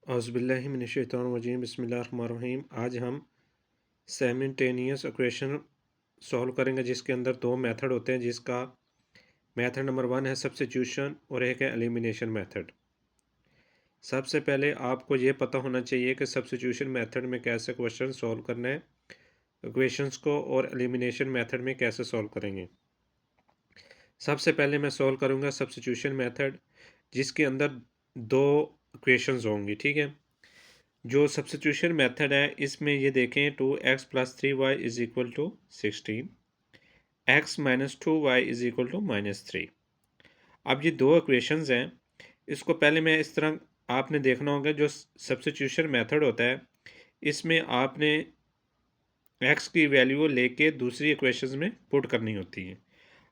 औज़ुबिल्लाहि बिस्मिल्लाहिर्रहमानिर्रहीम। आज हम साइमल्टेनियस इक्वेशन सॉल्व करेंगे जिसके अंदर दो मेथड होते हैं, जिसका मेथड नंबर 1 है सब्स्टिट्यूशन और एक है एलिमिनेशन मेथड। सबसे पहले आपको ये पता होना चाहिए कि सब्स्टिट्यूशन मेथड में कैसे क्वेश्चन सॉल्व करना है, इक्वेशंस को, और एलिमिनेशन मेथड में कैसे सॉल्व करेंगे। सबसे पहले मैं सॉल्व करूँगा सब्स्टिट्यूशन मेथड, जिसके अंदर दो इक्वेशंस होंगी। ठीक है, जो सब्स्टिट्यूशन मेथड है इसमें ये देखें 2x+3y is equal to 16, x-2y is equal to -3। अब ये दो इक्वेशंस हैं, इसको पहले मैं इस तरह आपने देखना होगा। जो सब्स्टिट्यूशन मेथड होता है इसमें आपने x की वैल्यू लेके दूसरी इक्वेशंस में पुट करनी होती है।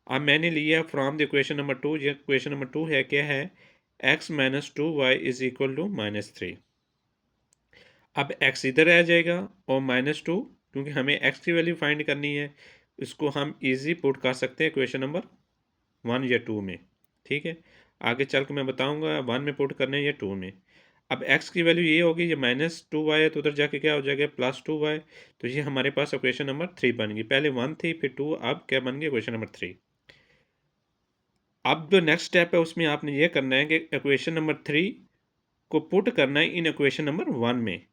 अब मैंने लिया फ्रॉम द इक्वेशन नंबर 2। ये इक्वेशन नंबर 2 है, क्या है, x-2y इज इक्वल टू -3। अब x इधर आ जाएगा और -2, क्योंकि हमें x की वैल्यू फाइंड करनी है, इसको हम इजी पुट कर सकते हैं इक्वेशन नंबर 1 या 2 में। ठीक है, आगे चल के मैं बताऊंगा 1 में पुट करने या 2 में। अब x की वैल्यू ये होगी, ये -2y है तो उधर जाके क्या हो जाएगा, +2y। तो ये हमारे पास इक्वेशन नंबर 3 बन गई। पहले 1 थी, फिर 2, अब क्या बन गई, इक्वेशन नंबर 3। अब जो नेक्स्ट स्टेप है उसमें आपने ये करना है कि इक्वेशन नंबर 3 को पुट करना है इन इक्वेशन नंबर 1 में।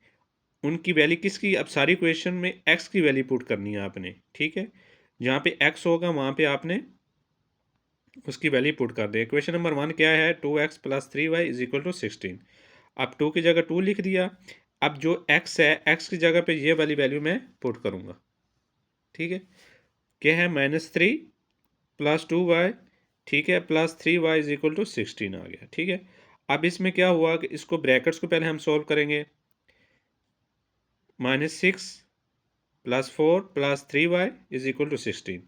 उनकी वैल्यू किसकी, अब सारी इक्वेशन में x की वैल्यू पुट करनी है आपने। ठीक है, जहाँ पे x होगा वहाँ पे आपने उसकी वैल्यू पुट कर दे। इक्वेशन नंबर 1 क्या है, 2x+3y इज इक्वल टू 16। अब 2 की जगह 2 लिख दिया। अब जो x है, x की जगह पे ये वाली वैल्यू मैं पुट करूँगा। ठीक है, क्या है, -3+2y, ठीक है, +3y इज इक्वल टू 16 आ गया। ठीक है, अब इसमें क्या हुआ कि इसको ब्रैकेट्स को पहले हम सोल्व करेंगे। -6+4+3y is equal to 16।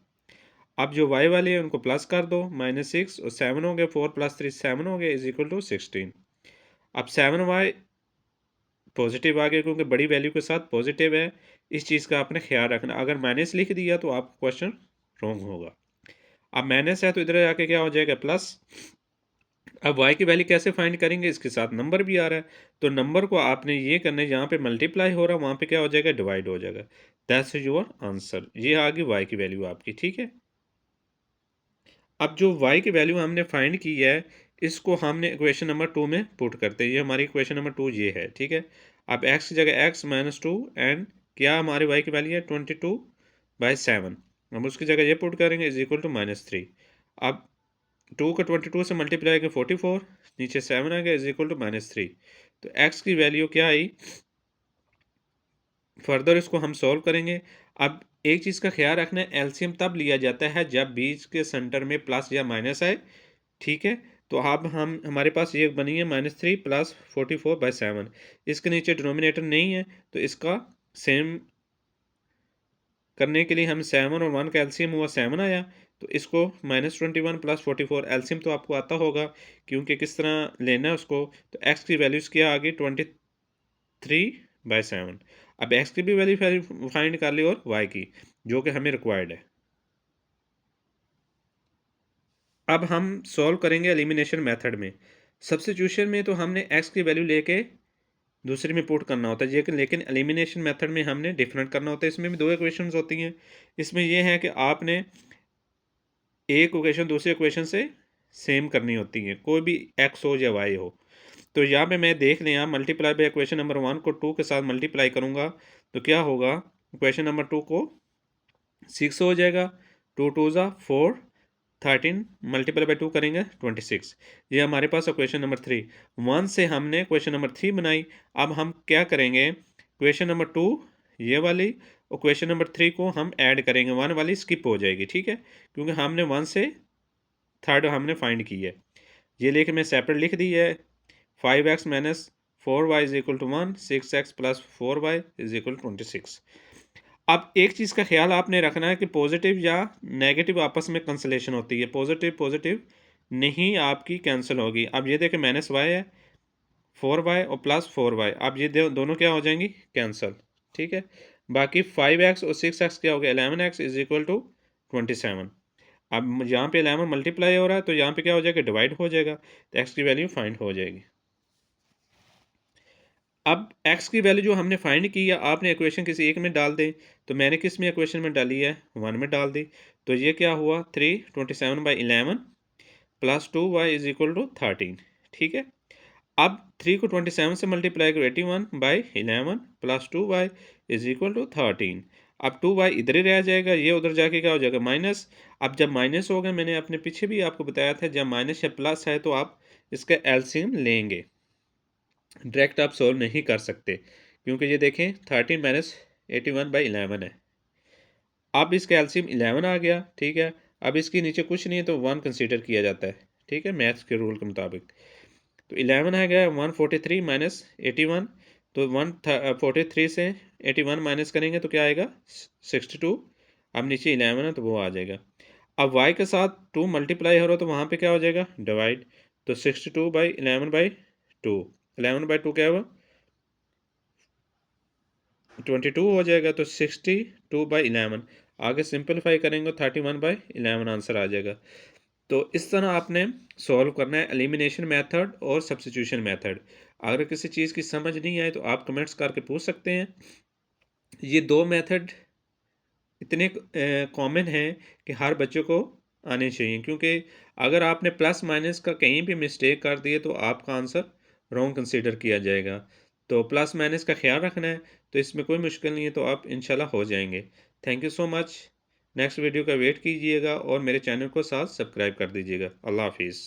अब जो y वाले हैं उनको प्लस कर दो, -6 और 7 हो गए, 4+3 7 हो गए, इज इक्वल टू 16। अब 7y पॉजिटिव आ गया क्योंकि बड़ी वैल्यू के साथ पॉजिटिव है। इस चीज़ का आपने ख्याल रखना, अगर माइनस लिख दिया तो आपका क्वेश्चन रॉन्ग होगा। अब माइनस है तो इधर जाके क्या हो जाएगा, प्लस। अब y की वैल्यू कैसे फाइंड करेंगे, इसके साथ नंबर भी आ रहा है, तो नंबर को आपने ये करना है, जहाँ पे मल्टीप्लाई हो रहा है वहाँ पे क्या हो जाएगा, डिवाइड हो जाएगा। That's your answer. ये आ गई y की वैल्यू आपकी। ठीक है, अब जो y की वैल्यू हमने फाइंड की है, इसको हमने इक्वेशन नंबर 2 में पुट करते हैं। ये हमारी इक्वेशन नंबर 2 ये है। ठीक है, अब x की जगह x-2 एंड क्या हमारे y की वैल्यू है 22/7। हम उसकी जगह ये पुट करेंगे, इज इक्वल टू -3। अब 2 का 22 से मल्टीप्लाई करके 44, नीचे 7 आ गया, इज इक्वल टू -3। तो x की वैल्यू क्या आई, फर्दर इसको हम सॉल्व करेंगे। अब एक चीज़ का ख्याल रखना है, एलसीएम तब लिया जाता है जब बीच के सेंटर में प्लस या माइनस आए। ठीक है, तो अब हम हमारे पास ये बनी है -3 + 44/7। इसके नीचे डिनोमिनेटर नहीं है तो इसका सेम करने के लिए हम 7 और 1 का एलसीएम हुआ 7 आया, तो इसको -21 + 44 एलसीएम तो आपको आता होगा क्योंकि किस तरह लेना है उसको। तो एक्स की वैल्यूज़ क्या आ गई, 23/7। अब एक्स की भी वैल्यू फाइंड कर ली और वाई की, जो कि हमें रिक्वायर्ड है। अब हम सॉल्व करेंगे एलिमिनेशन मेथड में। सब्स्टिट्यूशन में तो हमने एक्स की वैल्यू लेके दूसरे में पुट करना होता है, लेकिन एलिमिनेशन मेथड में हमने डिफरेंट करना होता है। इसमें भी दो इक्वेशंस होती हैं। इसमें यह है कि आपने एक इक्वेशन दूसरी इक्वेशन से सेम करनी होती है, कोई भी एक्स हो या वाई हो। तो यहाँ पे मैं देख लें, यहाँ मल्टीप्लाई बाय इक्वेशन नंबर 1 को 2 के साथ मल्टीप्लाई करूँगा तो क्या होगा, इक्वेशन नंबर 2 को 6 हो जाएगा, 2 2 ज़ा 4, 13 मल्टीप्लाई बाय 2 करेंगे 26। ये हमारे पास इक्वेशन नंबर 3। 1 से हमने इक्वेशन नंबर 3 बनाई। अब हम क्या करेंगे, इक्वेशन नंबर 2 ये वाली, इक्वेशन नंबर 3 को हम ऐड करेंगे, 1 वाली स्किप हो जाएगी। ठीक है, क्योंकि हमने 1 से थर्ड हमने फाइंड की है। ये लेके मैं सेपरेट लिख दी है। 5x - 4y is equal to 1, 6x + 4y is equal to 26। अब एक चीज़ का ख्याल आपने रखना है कि पॉजिटिव या नेगेटिव आपस में कंसलेशन होती है, पॉजिटिव पॉजिटिव नहीं आपकी कैंसिल होगी। अब ये देखें -y है, 4y और +4y, अब ये दोनों क्या हो जाएंगी, कैंसिल। ठीक है, बाकी 5x और 6x क्या हो गया, 11x इज इक्वल टू 27। अब यहाँ पे 11 मल्टीप्लाई हो रहा है तो यहाँ पे क्या हो जाएगा, डिवाइड हो जाएगा, तो x की वैल्यू फाइंड हो जाएगी। अब x की वैल्यू जो हमने फाइंड की या आपने इक्वेशन किसी एक में डाल दें, तो मैंने किस में इक्वेशन में डाली है, 1 में डाल दी। तो ये क्या हुआ, 327/11 plus 2y is equal to 13। ठीक है, अब 3 को 27 से मल्टीप्लाई करो, 81/11 plus 2y is equal to 13। अब 2y इधर ही रह जाएगा, ये उधर जाके क्या हो जाएगा, माइनस। अब जब माइनस होगा, मैंने अपने पीछे भी आपको बताया था, जब माइनस या प्लस है तो आप इसका एलसीएम लेंगे, डायरेक्ट आप सोल्व नहीं कर सकते, क्योंकि ये देखें 13 माइनस 81/11 है। अब इसका एलसीएम 11 आ गया। ठीक है, अब इसके नीचे कुछ नहीं है तो 1 कंसीडर किया जाता है। ठीक है, मैथ्स के रूल के मुताबिक। तो 11 है गया 143 माइनस 81, तो 143 से 81 माइनस करेंगे तो क्या आएगा, 62। अब नीचे 11 है तो वो आ जाएगा। अब y के साथ 2 मल्टीप्लाई हो रहा तो वहाँ पे क्या हो जाएगा, डिवाइड। तो 62/11/2, 11/2 क्या हुआ, 22 हो जाएगा। तो 62/11 आगे सिंपलीफाई करेंगे, 31/11 आंसर आ जाएगा। तो इस तरह आपने सॉल्व करना है एलिमिनेशन मेथड और सब्स्टिट्यूशन मेथड। अगर किसी चीज़ की समझ नहीं आए तो आप कमेंट्स करके पूछ सकते हैं। ये दो मेथड इतने कॉमन हैं कि हर बच्चों को आने चाहिए, क्योंकि अगर आपने प्लस माइनस का कहीं भी मिस्टेक कर दिए तो आपका आंसर रॉन्ग कंसीडर किया जाएगा। तो प्लस माइनस का ख्याल रखना है, तो इसमें कोई मुश्किल नहीं है, तो आप इंशाल्लाह हो जाएंगे। Thank you so much. Next video का वेट कीजिएगा और मेरे चैनल को साथ सब्सक्राइब कर दीजिएगा। अल्लाह हाफिज़।